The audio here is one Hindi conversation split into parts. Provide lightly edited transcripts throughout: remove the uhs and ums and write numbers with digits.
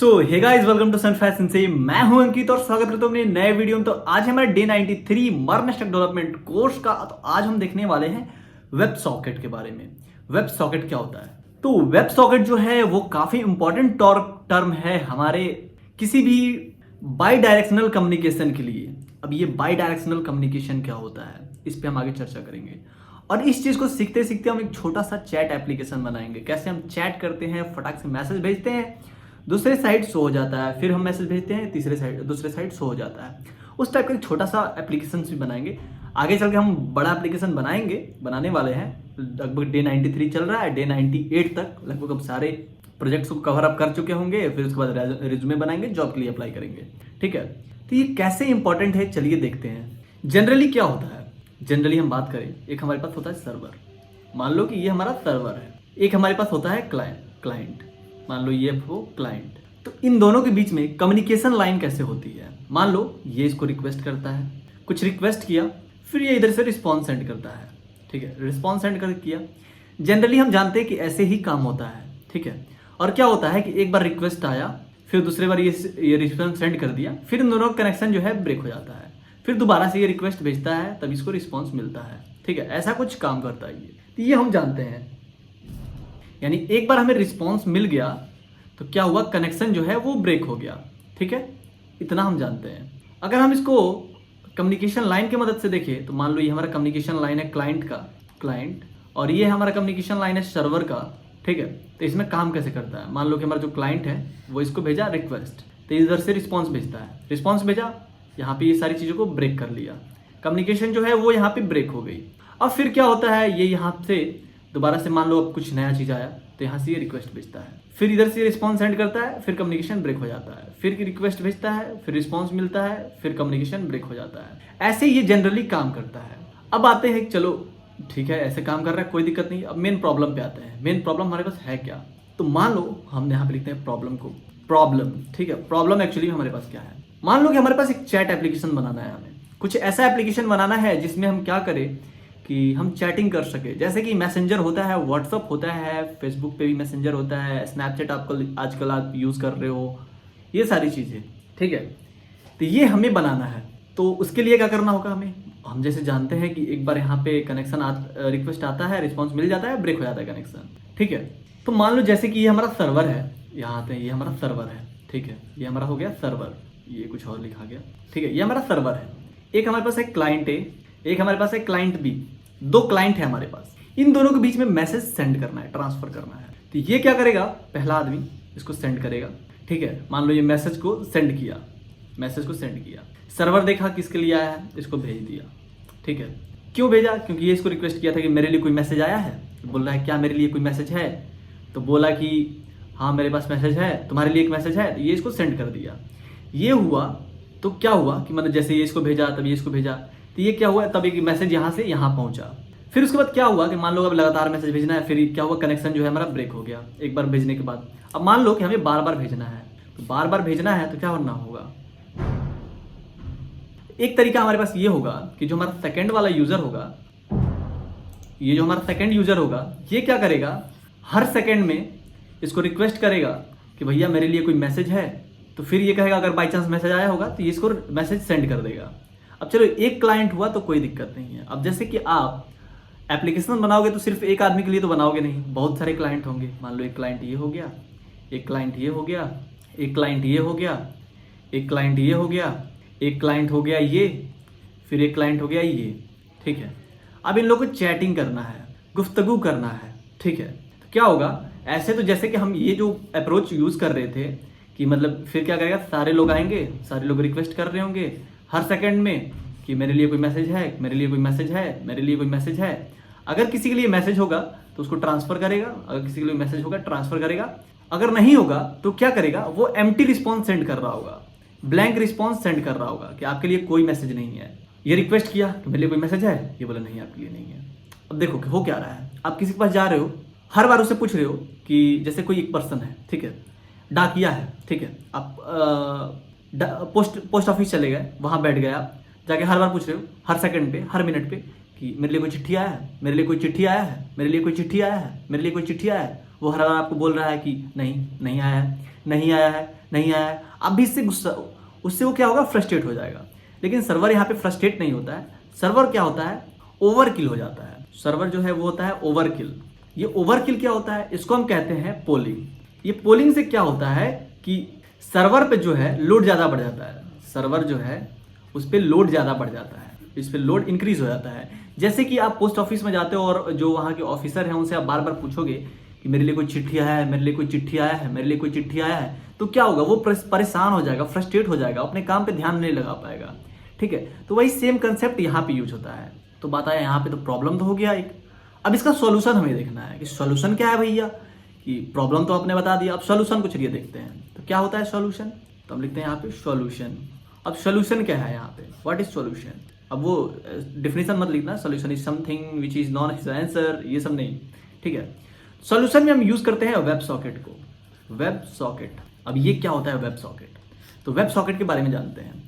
Hey guys, welcome to sun fashion से मैं हूं अंकित और स्वागत करता हूं अपने नए वीडियो में। तो आज हमारे day 93 MERN stack development course का। तो आज हम देखने वाले हैं वेब सॉकेट के बारे में। वेब सॉकेट क्या होता है? तो वेब सॉकेट जो है वो काफी इंपॉर्टेंट टर्म है हमारे किसी भी बाई डायरेक्शनल कम्युनिकेशन के लिए। अब ये बाई डायरेक्शनल कम्युनिकेशन क्या होता है, इस पे हम आगे चर्चा करेंगे। और इस चीज को सीखते सीखते हम एक छोटा सा चैट एप्लीकेशन बनाएंगे। कैसे हम चैट करते हैं, फटाक से मैसेज भेजते हैं, दूसरे साइड शो हो जाता है, फिर हम मैसेज भेजते हैं, दूसरे साइड शो हो जाता है। उस टाइप का एक छोटा सा एप्लीकेशन भी बनाएंगे। आगे चल के हम बड़ा एप्लीकेशन बनाने वाले हैं। लगभग डे 93 चल रहा है, डे 98 तक लगभग अब सारे प्रोजेक्ट्स को कवर अप कर चुके होंगे। फिर उसके बाद रिज्यूमे बनाएंगे, जॉब के लिए अप्लाई करेंगे। ठीक है, तो ये कैसे इंपॉर्टेंट है चलिए देखते हैं। जनरली क्या होता है, जनरली हम बात करें, एक हमारे पास होता है सर्वर। मान लो कि ये हमारा सर्वर है। एक हमारे पास होता है क्लाइंट, मान लो ये वो क्लाइंट। तो इन दोनों के बीच में कम्युनिकेशन लाइन कैसे होती है? मान लो ये इसको रिक्वेस्ट करता है, कुछ रिक्वेस्ट किया, फिर ये इधर से रिस्पॉन्स सेंड करता है। ठीक है, रिस्पॉन्स सेंड कर किया। जनरली हम जानते हैं कि ऐसे ही काम होता है। ठीक है, और क्या होता है कि एक बार रिक्वेस्ट आया, फिर दूसरे बार ये रिस्पॉन्स सेंड कर दिया, फिर इन दोनों का कनेक्शन जो है ब्रेक हो जाता है। फिर दोबारा से ये रिक्वेस्ट भेजता है, तब इसको रिस्पॉन्स मिलता है। ठीक है, ऐसा कुछ काम करता है ये। तो ये हम जानते हैं, यानी एक बार हमें रिस्पॉन्स मिल गया तो क्या हुआ, कनेक्शन जो है वो ब्रेक हो गया। ठीक है, इतना हम जानते हैं। अगर हम इसको कम्युनिकेशन लाइन की मदद से देखें तो मान लो ये हमारा कम्युनिकेशन लाइन है क्लाइंट, और ये हमारा कम्युनिकेशन लाइन है सर्वर का। ठीक है, तो इसमें काम कैसे करता है? मान लो कि हमारा जो क्लाइंट है वो इसको भेजा रिक्वेस्ट, तो इधर से रिस्पॉन्स भेजता है। रिस्पॉन्स भेजा, यहाँ पे ये सारी चीज़ों को ब्रेक कर लिया, कम्युनिकेशन जो है वो यहाँ पे ब्रेक हो गई। अब फिर क्या होता है, ये यहाँ से दोबारा से मान लो अब कुछ नया चीज़ आया, तो यहाँ से ये रिक्वेस्ट भेजता है, फिर इधर से रिस्पॉन्स सेंड करता है, फिर कम्युनिकेशन ब्रेक हो जाता है, फिर रिक्वेस्ट भेजता है, फिर रिस्पॉन्स मिलता है, फिर कम्युनिकेशन ब्रेक हो जाता है। ऐसे ये जनरली काम करता है। अब आते हैं, चलो ठीक है ऐसे काम कर रहा है, कोई दिक्कत नहीं। अब मेन प्रॉब्लम पे आते हैं। मेन प्रॉब्लम हमारे पास है क्या? तो मान लो हम यहाँ पे लिखते हैं प्रॉब्लम। ठीक है, प्रॉब्लम एक्चुअली हमारे पास क्या है? मान लो कि हमारे पास एक चैट एप्लीकेशन बनाना है। हमें कुछ ऐसा एप्लीकेशन बनाना है जिसमें हम क्या करें कि हम चैटिंग कर सके। जैसे कि मैसेंजर होता है, व्हाट्सअप होता है, फेसबुक पे भी मैसेंजर होता है, स्नैपचैट आजकल आप यूज़ कर रहे हो, ये सारी चीज़ें। ठीक है, तो ये हमें बनाना है। तो उसके लिए क्या करना होगा हमें? हम जैसे जानते हैं कि एक बार यहाँ पे रिक्वेस्ट आता है, रिस्पॉन्स मिल जाता है, ब्रेक हो जाता है कनेक्शन। ठीक है, तो मान लो जैसे कि ये हमारा सर्वर है, यहाँ पे ये हमारा सर्वर है। ठीक है, ये हमारा हो गया सर्वर, ये कुछ और लिखा गया। ठीक है, ये हमारा सर्वर है। एक हमारे पास एक क्लाइंट है, एक हमारे पास है क्लाइंट बी। दो क्लाइंट है हमारे पास। इन दोनों के बीच में मैसेज सेंड करना है, ट्रांसफर करना है। तो ये क्या करेगा, पहला आदमी इसको सेंड करेगा। ठीक है, मान लो ये मैसेज को सेंड किया, सर्वर देखा किसके लिए आया है, इसको भेज दिया। ठीक है, क्यों भेजा? क्योंकि ये इसको रिक्वेस्ट किया था कि मेरे लिए कोई मैसेज आया है। बोल रहा है क्या मेरे लिए कोई मैसेज है? तो बोला कि हाँ मेरे पास मैसेज है, तुम्हारे लिए एक मैसेज है। तो ये इसको सेंड कर दिया। ये हुआ तो क्या हुआ कि मतलब जैसे ये इसको भेजा तब ये इसको भेजा, तो ये क्या हुआ, तब एक मैसेज यहाँ से यहाँ पहुँचा। फिर उसके बाद क्या हुआ कि मान लो अब लगातार मैसेज भेजना है, फिर क्या हुआ, कनेक्शन जो है हमारा ब्रेक हो गया एक बार भेजने के बाद। अब मान लो कि हमें बार बार भेजना है, तो बार बार भेजना है तो क्या करना होगा? एक तरीका हमारे पास ये होगा कि जो हमारा सेकंड वाला यूजर होगा, ये जो हमारा सेकंड यूजर होगा, ये क्या करेगा, हर सेकंड में इसको रिक्वेस्ट करेगा कि भैया मेरे लिए कोई मैसेज है। तो फिर ये कहेगा अगर बाई चांस मैसेज आया होगा तो ये इसको मैसेज सेंड कर देगा। अब चलो एक क्लाइंट हुआ तो कोई दिक्कत नहीं है। अब जैसे कि आप एप्लीकेशन बनाओगे तो सिर्फ एक आदमी के लिए तो बनाओगे नहीं, बहुत सारे क्लाइंट होंगे। मान लो एक क्लाइंट ये हो गया, एक क्लाइंट ये हो गया, एक क्लाइंट ये हो गया, एक क्लाइंट ये हो गया, एक क्लाइंट हो गया ये, फिर एक क्लाइंट हो गया ये। ठीक है, अब इन लोगों को चैटिंग करना है, गुफ्तगू करना है। ठीक है, तो क्या होगा, ऐसे तो जैसे कि हम ये जो अप्रोच यूज़ कर रहे थे कि मतलब फिर क्या करेगा, सारे लोग आएंगे, सारे लोग रिक्वेस्ट कर रहे होंगे हर सेकंड में कि मेरे लिए कोई मैसेज है, मेरे लिए कोई मैसेज है, मेरे लिए कोई मैसेज है। अगर किसी के लिए मैसेज होगा तो उसको ट्रांसफर करेगा, अगर किसी के लिए मैसेज होगा ट्रांसफर करेगा। अगर नहीं होगा तो क्या करेगा, वो एम्प्टी रिस्पॉन्स सेंड कर रहा होगा, ब्लैंक रिस्पॉन्स सेंड कर रहा होगा कि आपके लिए कोई मैसेज नहीं है। ये रिक्वेस्ट किया कि मेरे लिए कोई मैसेज है, ये बोला नहीं आपके लिए नहीं है। अब देखो कि हो क्या रहा है, आप किसी के पास जा रहे हो, हर बार उससे पूछ रहे हो कि जैसे कोई एक पर्सन है, ठीक है, डाकिया है, ठीक है, आप पोस्ट ऑफिस चले गए, वहाँ बैठ गए, आप जाके हर बार पूछ रहे हो, हर सेकंड पे, हर मिनट पे कि मेरे लिए कोई चिट्ठी आया है, मेरे लिए कोई चिट्ठी आया है, मेरे लिए कोई चिट्ठी आया है, मेरे लिए कोई चिट्ठी आया है। वो हर बार आपको बोल रहा है कि नहीं आया है। नहीं आया है, नहीं आया है। अब भी इससे गुस्सा, उससे वो क्या होगा, फ्रस्ट्रेट हो जाएगा। लेकिन सर्वर यहाँ पे फ्रस्ट्रेट नहीं होता है, सर्वर क्या होता है, ओवरकिल हो जाता है। सर्वर जो है वो होता है ओवरकिल। ये ओवरकिल क्या होता है, इसको हम कहते हैं पोलिंग। ये पोलिंग से क्या होता है कि सर्वर पे जो है लोड ज़्यादा बढ़ जाता है, सर्वर जो है उस पर लोड ज़्यादा बढ़ जाता है, इस पर लोड इंक्रीज हो जाता है। जैसे कि आप पोस्ट ऑफिस में जाते हो और जो वहाँ के ऑफिसर हैं उनसे आप बार बार पूछोगे कि मेरे लिए कोई चिट्ठी आया है, मेरे लिए कोई चिट्ठी आया है, मेरे लिए कोई चिट्ठी आया है, तो क्या होगा, वो परेशान हो जाएगा, फ्रस्ट्रेट हो जाएगा, अपने काम पे ध्यान नहीं लगा पाएगा। ठीक है, तो वही सेम कंसेप्ट यहाँ पे यूज होता है। तो बात आया यहाँ पे, तो प्रॉब्लम तो हो गया एक। अब इसका सॉल्यूशन हमें देखना है कि सॉल्यूशन क्या है भैया, कि प्रॉब्लम तो आपने बता दिया, अब सॉल्यूशन को चलिए देखते हैं। तो क्या होता है सॉल्यूशन, तो हम लिखते हैं यहाँ पे सॉल्यूशन। अब सॉल्यूशन क्या है यहाँ पे, व्हाट इज सॉल्यूशन। अब वो डिफिनेशन मत लिखना, solution is something which is known as answer, ये सब नहीं। ठीक है, सॉल्यूशन में हम यूज करते हैं वेब सॉकेट को। वेब सॉकेट, अब ये क्या होता है वेब सॉकेट, तो वेब सॉकेट के बारे में जानते हैं।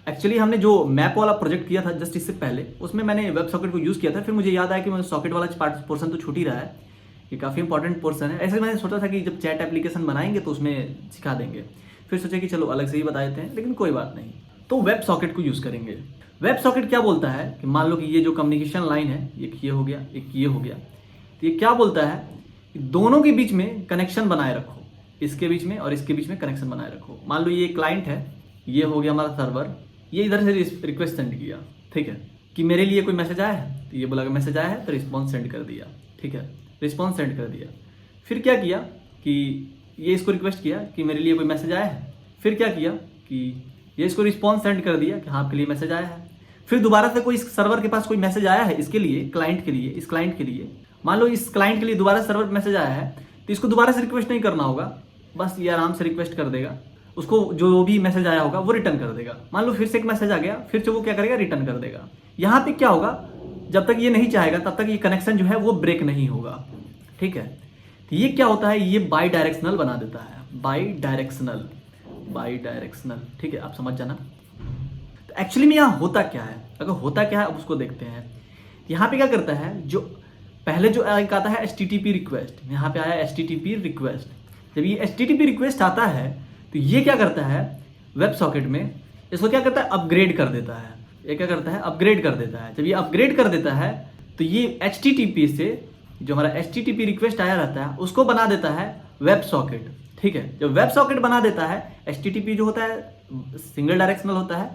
एक्चुअली हमने जो मैप वाला प्रोजेक्ट किया था जस्ट इससे पहले, उसमें मैंने वेब सॉकेट को यूज़ किया था। फिर मुझे याद आया कि मुझे सॉकेट वाला पोर्सन तो छूट ही रहा है, ये काफ़ी इंपॉर्टेंट पोर्सन है। ऐसे मैंने सोचा था कि जब चैट एप्लीकेशन बनाएंगे तो उसमें सिखा देंगे, फिर सोचे कि चलो अलग से ही बता देते हैं, लेकिन कोई बात नहीं। तो वेब सॉकेट को यूज़ करेंगे। वेब सॉकेट क्या बोलता है कि मान लो कि ये जो कम्युनिकेशन लाइन है, एक ये हो गया, एक ये हो गया, तो ये क्या बोलता है कि दोनों के बीच में कनेक्शन बनाए रखो, इसके बीच में और इसके बीच में कनेक्शन बनाए रखो। मान लो ये क्लाइंट है, ये हो गया हमारा सर्वर, ये इधर से रिक्वेस्ट सेंड किया, ठीक है, कि मेरे लिए कोई मैसेज आया है, तो ये बोला कि मैसेज आया है, तो रिस्पॉन्स सेंड कर दिया। ठीक है, रिस्पॉन्स सेंड कर दिया। फिर क्या किया कि ये इसको रिक्वेस्ट किया कि मेरे लिए कोई मैसेज आया है, फिर क्या किया कि ये इसको रिस्पॉन्स सेंड कर दिया कि हाँ आपके लिए मैसेज आया है। फिर दोबारा से कोई इस सर्वर के पास कोई मैसेज आया है, इसके लिए, क्लाइंट के लिए, इस क्लाइंट के लिए, मान लो इस क्लाइंट के लिए दोबारा सर्वर पे मैसेज आया है, तो इसको दोबारा से रिक्वेस्ट नहीं करना होगा, बस ये आराम से रिक्वेस्ट कर देगा, उसको जो भी मैसेज आया होगा वो रिटर्न कर देगा। मान लो फिर से एक मैसेज आ गया, फिर से वो क्या करेगा, रिटर्न कर देगा। यहाँ पे क्या होगा, जब तक ये नहीं चाहेगा तब तक ये कनेक्शन जो है वो ब्रेक नहीं होगा। ठीक है, तो ये क्या होता है, ये बाई डायरेक्शनल बना देता है, बाई डायरेक्शनल, बाई डायरेक्शनल। ठीक है, आप समझ जाना। तो एक्चुअली में यहाँ होता क्या है, अगर होता क्या है अब उसको देखते हैं। यहाँ पे क्या करता है, जो पहले जो एक आता है HTTP रिक्वेस्ट, यहाँ पे आया HTTP रिक्वेस्ट। जब ये HTTP रिक्वेस्ट आता है तो ये क्या करता है, वेब सॉकेट में इसको क्या करता है, अपग्रेड कर देता है। ये क्या करता है, अपग्रेड कर देता है। जब ये अपग्रेड कर देता है तो ये HTTP से जो हमारा HTTP रिक्वेस्ट आया रहता है उसको बना देता है वेब सॉकेट। ठीक है, जब वेब सॉकेट बना देता है, HTTP जो होता है सिंगल डायरेक्शनल होता है,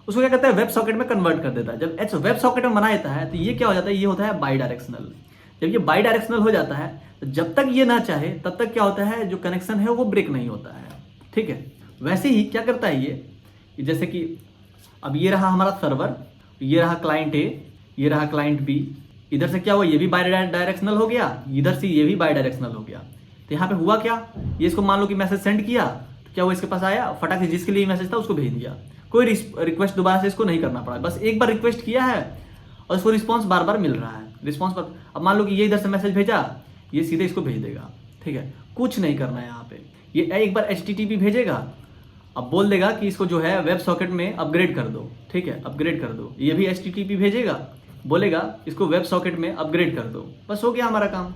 उसको क्या करता है, वेब सॉकेट में कन्वर्ट कर देता है। जब वेब सॉकेट में बना देता है तो ये क्या हो जाता है, ये होता है बाई डायरेक्शनल। जब ये बाई डायरेक्शनल हो जाता है तो जब तक ये ना चाहे तब तक क्या होता है, जो कनेक्शन है वो ब्रेक नहीं होता है। ठीक है, वैसे ही क्या करता है ये, जैसे कि अब ये रहा हमारा सर्वर, ये रहा क्लाइंट A, ये रहा क्लाइंट B, इधर से क्या हुआ, ये भी बाई डायरेक्शनल हो गया, इधर से ये भी बाई डायरेक्शनल हो गया। तो यहाँ पे हुआ क्या, ये इसको मान लो कि मैसेज सेंड किया, तो क्या हुआ, इसके पास आया, फटाक से जिसके लिए मैसेज था उसको भेज दिया, कोई रिक्वेस्ट दोबारा से इसको नहीं करना पड़ा, बस एक बार रिक्वेस्ट किया है और इसको रिस्पॉन्स बार बार मिल रहा है, रिस्पॉन्स पर। अब मान लो कि ये इधर से मैसेज भेजा, ये सीधे इसको भेज देगा। ठीक है, कुछ नहीं करना है यहाँ पे, ये एक बार HTTP भेजेगा, अब बोल देगा कि इसको जो है वेब सॉकेट में अपग्रेड कर दो। ठीक है, अपग्रेड कर दो, ये भी HTTP भेजेगा, बोलेगा इसको वेब सॉकेट में अपग्रेड कर दो, बस हो गया हमारा काम।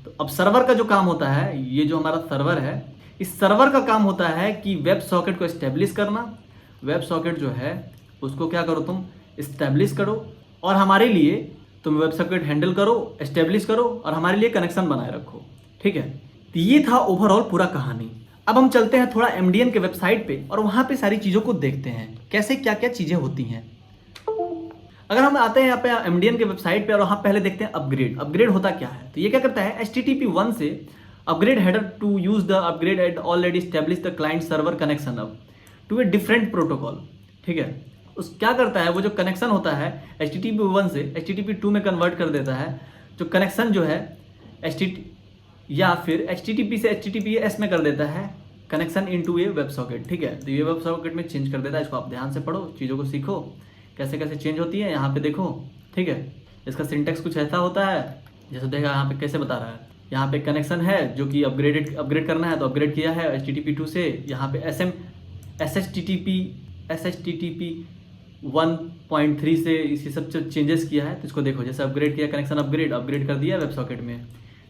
तो अब सर्वर का जो काम होता है, ये जो हमारा सर्वर है, इस सर्वर का काम होता है कि वेब सॉकेट को एस्टेब्लिश करना। वेब सॉकेट जो है उसको क्या करो, तुम एस्टेब्लिश करो और हमारे लिए तुम वेब सॉकेट हैंडल करो, एस्टेब्लिश करो और हमारे लिए कनेक्शन बनाए रखो। ठीक है, तो ये था ओवरऑल पूरा कहानी। अब हम चलते हैं थोड़ा MDN के वेबसाइट पे और वहाँ पे सारी चीज़ों को देखते हैं कैसे क्या क्या चीज़ें होती हैं। अगर हम आते हैं यहाँ पे MDN के वेबसाइट पे और वहाँ पहले देखते हैं अपग्रेड। अपग्रेड होता क्या है, तो ये क्या करता है, HTTP 1 से upgrade header to use the upgrade at already establish the client server connection up to a different protocol. ठीक है, उस क्या करता है, वो जो कनेक्शन होता है HTTP 1 से HTTP 2 में कन्वर्ट कर देता है, जो कनेक्शन जो है या फिर HTTP से HTTPS में कर देता है कनेक्शन इनटू ए वेब सॉकेट। ठीक है, तो ये वेब सॉकेट में चेंज कर देता है। इसको आप ध्यान से पढ़ो, चीज़ों को सीखो कैसे कैसे चेंज होती है, यहाँ पे देखो। ठीक है, इसका सिंटेक्स कुछ ऐसा होता है, जैसे देखा यहाँ पे कैसे बता रहा है, यहाँ पे कनेक्शन है जो कि अपग्रेड करना है, तो अपग्रेड किया है HTTP 2 से, यहाँ पे SHTTP 1.3 से इसी सब चेंजेस किया है। तो इसको देखो, जैसे अपग्रेड किया, कनेक्शन अपग्रेड कर दिया वेब सॉकेट में।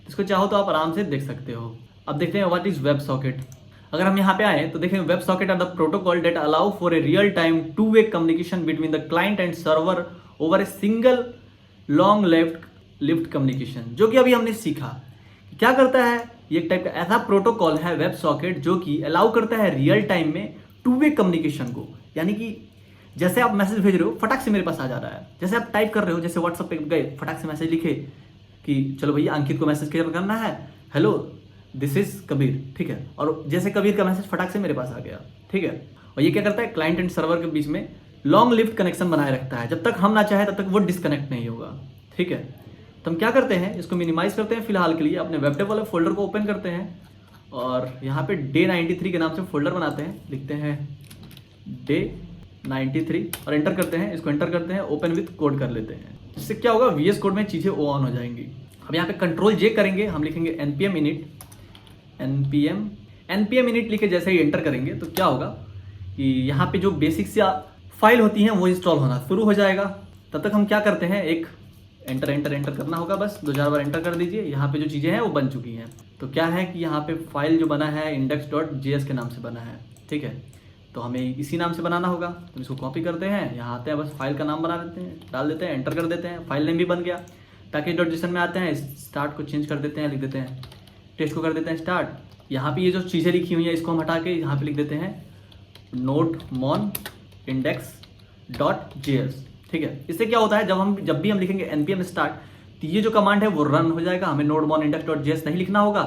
इसको चाहो तो आप आराम से देख सकते हो। अब देखते हैं व्हाट इज वेब सॉकेट। अगर हम यहाँ पे आए तो देखें web socket are the protocol that allow for a real time two way communication between the client and server over a single long lived communication, जो कि अभी हमने सीखा क्या करता है। ये एक टाइप का ऐसा प्रोटोकॉल है वेब सॉकेट जो कि अलाउ करता है रियल टाइम में टू वे कम्युनिकेशन को, यानी कि जैसे आप मैसेज भेज रहे हो फटाक से मेरे पास आ जा रहा है, जैसे आप टाइप कर रहे हो, जैसे व्हाट्सएप पे गए फटाक से मैसेज लिखे कि चलो भैया अंकित को मैसेज करना है, हेलो दिस इज कबीर, ठीक है, और जैसे कबीर का मैसेज फटाक से मेरे पास आ गया, ठीक है। और ये क्या करता है, क्लाइंट एंड सर्वर के बीच में लॉन्ग लिफ्ट कनेक्शन बनाए रखता है, जब तक हम ना चाहे तब तक वो डिस्कनेक्ट नहीं होगा, ठीक है। तो हम क्या करते हैं, इसको मिनिमाइज करते हैं फिलहाल के लिए, अपने वेब डेव वाले फोल्डर को ओपन करते हैं और यहाँ पे day93 के नाम से फोल्डर बनाते हैं, लिखते हैं day93 और एंटर करते हैं, इसको एंटर करते हैं, ओपन विथ कोड कर लेते हैं। इससे क्या होगा, VS कोड में चीज़ें ऑन हो जाएंगी। अब यहाँ पे कंट्रोल J करेंगे, हम लिखेंगे npm init लिखे जैसे ही एंटर करेंगे तो क्या होगा कि यहाँ पे जो बेसिक सी फाइल होती हैं वो इंस्टॉल होना शुरू हो जाएगा। तब तक हम क्या करते हैं, एक एंटर करना होगा, बस 2-4 बार एंटर कर दीजिए। यहाँ पे जो चीज़ें हैं वो बन चुकी हैं। तो क्या है कि यहाँ पे फाइल जो बना है index.js के नाम से बना है, ठीक है। तो हमें इसी नाम से बनाना होगा, तो इसको कॉपी करते हैं, यहाँ आते हैं, बस फाइल का नाम बना देते हैं, डाल देते हैं, एंटर कर देते हैं, फाइल नेम भी बन गया। पैकेज.json में आते हैं, स्टार्ट को चेंज कर देते हैं, लिख देते हैं टेस्ट को कर देते हैं स्टार्ट। यहाँ पे ये जो चीज़ें लिखी हुई हैं इसको हम हटा के यहाँ पे लिख देते हैं node-mon index.js, ठीक है। इससे क्या होता है, जब भी हम लिखेंगे npm start तो ये जो कमांड है वो रन हो जाएगा, हमें node-mon index.js नहीं लिखना होगा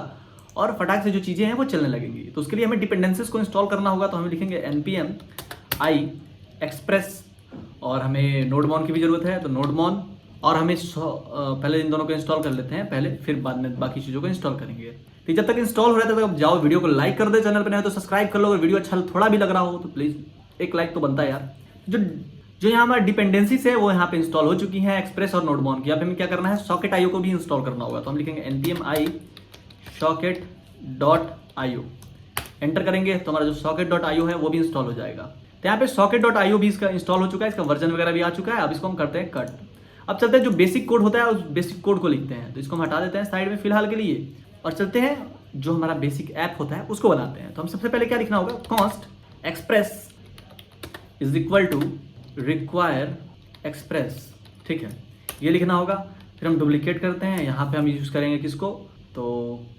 और फटाक से जो चीज़ें हैं वो चलने लगेंगी। तो उसके लिए हमें डिपेंडेंसीज को इंस्टॉल करना होगा, तो हमें लिखेंगे npm i express और हमें node-mon की भी ज़रूरत है, तो node-mon और हमें पहले इन दोनों को इंस्टॉल कर लेते हैं पहले, फिर बाद में बाकी चीज़ों को इंस्टॉल करेंगे। तो जब तक इंस्टॉल हो रहा है तब तक जाओ वीडियो को लाइक कर दे, चैनल पर नहीं तो सब्सक्राइब कर लो। अगर वीडियो अच्छा थोड़ा भी लग रहा हो तो प्लीज़ एक लाइक तो बनता है यार। जो यहाँ हमारा डिपेंडेंसीज है वो यहाँ पे इंस्टॉल हो चुकी हैं, एक्सप्रेस और नोडमॉन की। अब हमें क्या करना है, सॉकेट IO को भी इंस्टॉल करना होगा, तो हम लिखेंगे npm i socket.io, एंटर करेंगे तो हमारा जो socket.io है वो भी इंस्टॉल हो जाएगा। तो यहाँ पे socket.io भी इसका इंस्टॉल हो चुका है, इसका वर्जन वगैरह भी आ चुका है। अब इसको हम करते हैं कट। अब चलते हैं जो बेसिक कोड होता है उस बेसिक कोड को लिखते हैं, तो इसको हम हटा देते हैं साइड में फिलहाल के लिए और चलते हैं जो हमारा बेसिक ऐप होता है उसको बनाते हैं। तो हम सबसे पहले क्या लिखना होगा, const express is equal to require express, ठीक है, ये लिखना होगा। फिर हम डुप्लीकेट करते हैं, यहाँ पे हम यूज़ करेंगे किसको, तो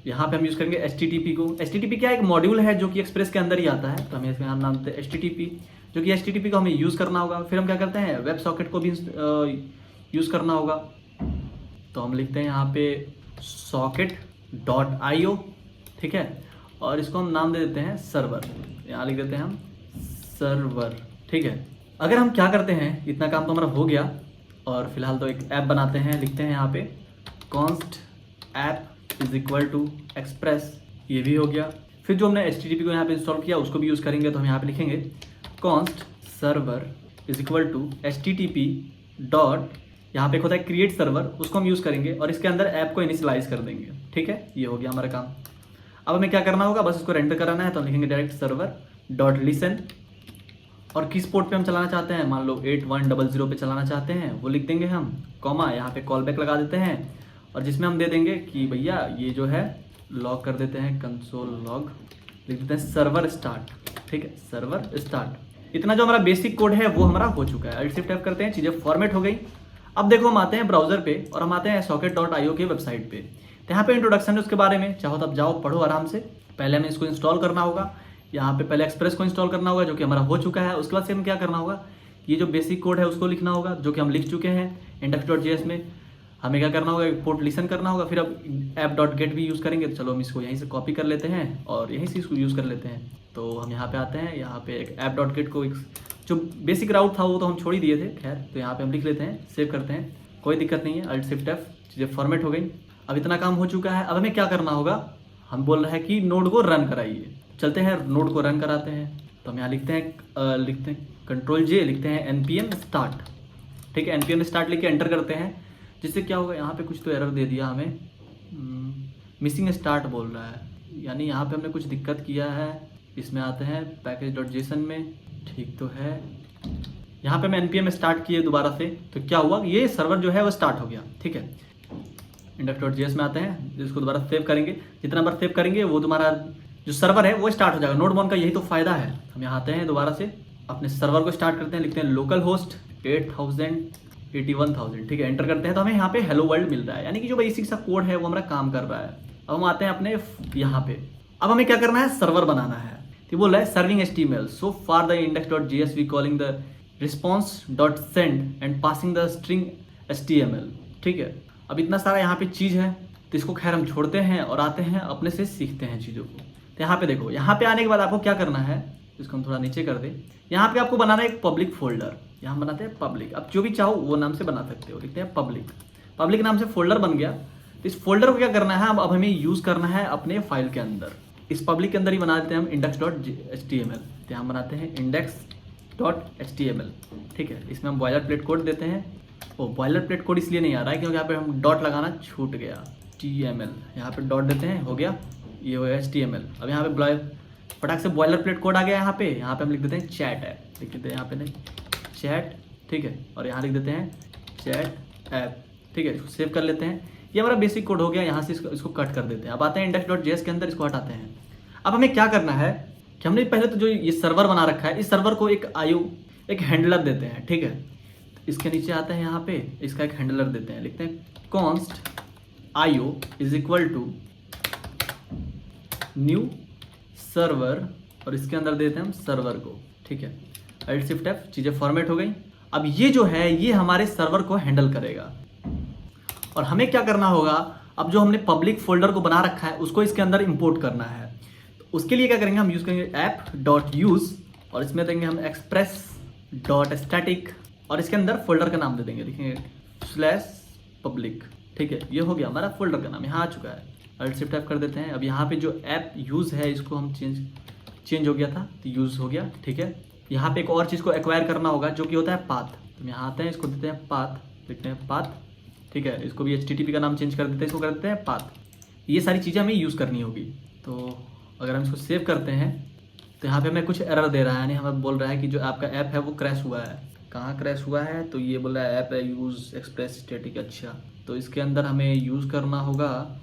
यहाँ पे हम यूज़ करेंगे HTTP को। HTTP क्या एक मॉड्यूल है जो कि एक्सप्रेस के अंदर ही आता है, तो हमें इसमें हम नाम देते हैं HTTP, जो कि HTTP को हमें यूज़ करना होगा। फिर हम क्या करते हैं, वेब सॉकेट को भी यूज़ करना होगा, तो हम लिखते हैं यहाँ पे socket.io, ठीक है, और इसको हम नाम दे देते हैं सर्वर, यहाँ लिख देते हैं हम सर्वर, ठीक है। अगर हम क्या करते हैं, इतना काम तो हमारा हो गया और फिलहाल तो एक ऐप बनाते हैं, लिखते हैं यहाँ पे const app is equal to express, ये भी हो गया। फिर जो हमने HTTP को यहाँ पे इंस्टॉल किया उसको भी यूज़ करेंगे, तो हम यहाँ पे लिखेंगे const server is equal to HTTP dot, यहाँ पे एक होता है क्रिएट सर्वर, उसको हम यूज़ करेंगे और इसके अंदर ऐप को इनिशियलाइज कर देंगे, ठीक है, ये हो गया हमारा काम। अब हमें क्या करना होगा, बस इसको रेंडर कराना है, तो हम लिखेंगे डायरेक्ट सर्वर डॉट लिसन और किस पोर्ट पे हम चलाना चाहते हैं, मान लो 8100 पे चलाना चाहते हैं, वो लिख देंगे हम, कॉमा यहाँ पे कॉल बैक लगा देते हैं और जिसमें हम दे देंगे कि भैया ये जो है लॉग कर देते हैं, कंसोल लॉग, लिख देते हैं सर्वर स्टार्ट, ठीक है, सर्वर स्टार्ट। इतना जो हमारा बेसिक कोड है वो हमारा हो चुका है। अल्ट शिफ्ट F करते हैं, चीज़ें फॉर्मेट हो गई। अब देखो हम आते हैं ब्राउजर पे और हम आते हैं socket.io के वेबसाइट पे। तो यहाँ पे इंट्रोडक्शन है उसके बारे में, चाहो तब जाओ पढ़ो आराम से। पहले हमें इसको इंस्टॉल करना होगा, यहाँ पे पहले एक्सप्रेस को इंस्टॉल करना होगा जो कि हमारा हो चुका है। उसके बाद से हमें क्या करना होगा, ये जो बेसिक कोड है उसको लिखना होगा जो कि हम लिख चुके हैं index.js में। हमें क्या करना होगा, एक पोर्ट लिसन करना होगा। फिर अब app.get भी यूज़ करेंगे, तो चलो हम इसको यहीं से कॉपी कर लेते हैं और यहीं से इसको यूज़ कर लेते हैं। तो हम यहाँ पे आते हैं, यहाँ पे एक app.get को एक जो बेसिक राउट था वो तो हम छोड़ ही दिए थे, खैर तो यहाँ पे हम लिख लेते हैं, सेव करते हैं, कोई दिक्कत नहीं है। अल्ट शिफ्ट F, चीज़ें फॉर्मेट हो गई। अब इतना काम हो चुका है। अब हमें क्या करना होगा, हम बोल रहे हैं कि नोड को रन कराइए। चलते हैं नोड को रन कराते हैं। तो हम यहाँ लिखते हैं कंट्रोल J, लिखते हैं npm start, ठीक है, npm start लिख के एंटर करते हैं। जिससे क्या होगा, यहाँ पे कुछ तो एरर दे दिया हमें, मिसिंग स्टार्ट बोल रहा है, यानी यहाँ पे हमने कुछ दिक्कत किया है। इसमें आते हैं पैकेज.json में, ठीक तो है। यहाँ पे मैं npm स्टार्ट किए दोबारा से, तो क्या हुआ, ये सर्वर जो है वो स्टार्ट हो गया, ठीक है। index.js में आते हैं, जिसको दोबारा सेव करेंगे, जितना बार सेव करेंगे वो तुम्हारा जो सर्वर है वो स्टार्ट हो जाएगा। नोड मॉन का यही तो फायदा है। हम यहाँ आते हैं दोबारा से अपने सर्वर को स्टार्ट करते हैं, लिखते हैं लोकल होस्ट 8000 81,000, ठीक है, एंटर करते हैं तो हमें यहाँ पे हेलो वर्ल्ड मिल रहा है, यानी कि जो बेसिक सा कोड है वो हमारा काम कर रहा है। अब हम आते हैं अपने यहाँ पे, अब हमें क्या करना है, सर्वर बनाना है। तो बोल रहा है serving HTML so far the index.jsv calling the response.send and passing the string HTML, ठीक है। अब इतना सारा यहाँ पे चीज़ है तो इसको खैर हम छोड़ते हैं और आते हैं अपने से सीखते हैं चीज़ों को। तो यहाँ पे देखो, यहाँ पे आने के बाद आपको क्या करना है, इसको हम थोड़ा नीचे कर दें। यहाँ पे आपको बनाना है एक पब्लिक फोल्डर, यहाँ बनाते हैं पब्लिक। अब जो भी चाहो वो नाम से बना सकते हो, लिखते हैं पब्लिक। पब्लिक नाम से फोल्डर बन गया। तो इस फोल्डर को क्या करना है, अब हमें यूज़ करना है अपने फाइल के अंदर। इस पब्लिक के अंदर ही बना देते हैं हम index.html। तो यहाँ बनाते हैं index.html, ठीक है। इसमें हम बॉयलर प्लेट कोड देते हैं। वो बॉयलर प्लेट कोड इसलिए नहीं आ रहा है क्योंकि यहाँ पे हम डॉट लगाना छूट गया, TML, यहाँ पे डॉट देते हैं, हो गया, ये हो गया HTML। अब यहाँ पे फटाक से बॉयलर प्लेट कोड आ गया। यहाँ पे हम लिख देते हैं चैट ऐप, लिख देते हैं यहाँ पे नहीं चैट, ठीक है, और यहाँ लिख देते हैं चैट ऐप, ठीक है। इसको सेव कर लेते हैं। ये हमारा बेसिक कोड हो गया। यहाँ से इसको कट कर देते हैं। अब आते हैं index.js के अंदर, इसको हटाते हैं। अब हमें क्या करना है कि हमने पहले तो जो ये सर्वर बना रखा है, इस सर्वर को एक हैंडलर देते हैं, ठीक है। इसके नीचे आते हैं, यहाँ पे इसका एक हैंडलर देते हैं, लिखते हैं const io is equal to new server, और इसके अंदर देते हैं हम सर्वर को, ठीक है। Alt Shift F, चीज़ें फॉर्मेट हो गई। अब ये जो है ये हमारे सर्वर को हैंडल करेगा। और हमें क्या करना होगा, अब जो हमने पब्लिक फोल्डर को बना रखा है उसको इसके अंदर इंपोर्ट करना है। तो उसके लिए क्या करेंगे, हम यूज़ करेंगे app.use और इसमें देंगे हम express.static और इसके अंदर फोल्डर का नाम दे देंगे, लिखेंगे /public, ठीक है। ये हो गया हमारा फोल्डर का नाम, यहाँ आ चुका है। Alt Shift F कर देते हैं। अब यहाँ पे जो ऐप यूज़ है इसको हम चेंज हो गया था तो यूज़ हो गया, ठीक है। यहाँ पे एक और चीज़ को एक्वायर करना होगा जो कि होता है पाथ। तो यहाँ आते हैं, इसको देते हैं पाथ, लिखते हैं पाथ, ठीक है। इसको भी HTTP का नाम चेंज कर देते हैं, इसको कर देते हैं पाथ। ये सारी चीज़ें हमें यूज़ करनी होगी। तो अगर हम इसको सेव करते हैं तो यहाँ पे हमें कुछ एरर दे रहा है, यानी हमें बोल रहा है कि जो आपका ऐप है वो क्रैश हुआ है। कहाँ क्रैश हुआ है, तो ये बोल रहा है ऐप है यूज़ एक्सप्रेस स्टैटिक। अच्छा, तो इसके अंदर हमें यूज़ करना होगा